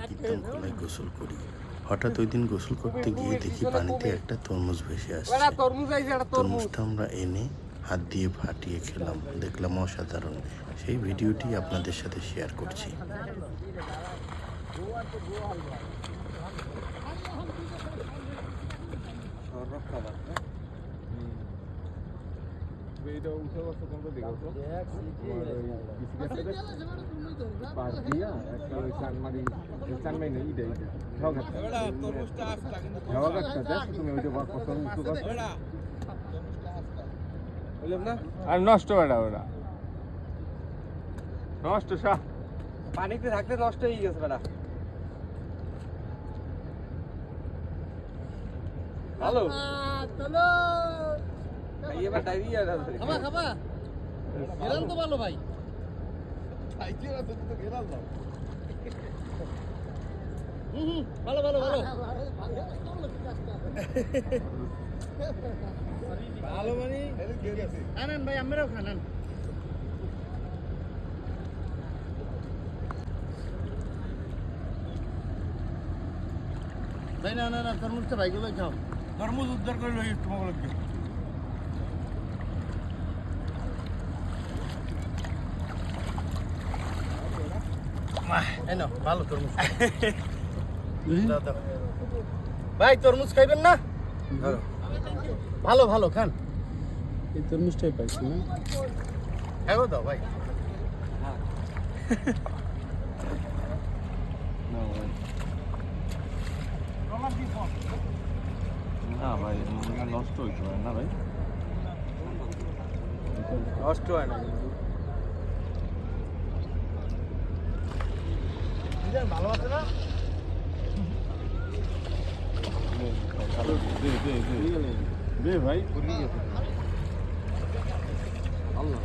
কীর্তন খোলায় গোসল করি। হঠাৎ ওই দিন গোসল করতে গিয়ে দেখি পানিতে একটা তরমুজ ভেসে আসছে। তরমুজটা আমরা এনে হাত দিয়ে ফাটিয়ে খেলাম, দেখলাম অসাধারণ। সেই ভিডিওটি আপনাদের সাথে শেয়ার করছি। আর নষ্ট বেড়া ওরা নষ্ট পানিতে থাকতে নষ্ট হয়ে গেছে বেড়া। হ্যালো এবার ডায়রিয়া খাবা খাবা গেলাম তো ভালো ভাই ভালো ভালো ভালো ভালো মানে আনেন ভাই আমরাও খান ভাই। না না না তরমুজটা ভাইগুলোই খাও, তরমুজ উদ্ধার করে লই তোমাকে লাগবে। ভালো তরমুজ ভাই, তরমুজ খাইবেন না? ভালো ভালো খান। এই তরমুজটাই পাইছি না, খাও দাও ভাই। না ভাই নষ্ট হইতে পারে না ভাই, নষ্ট হয় না ভালো আছে না। দে ভাই আল্লাহ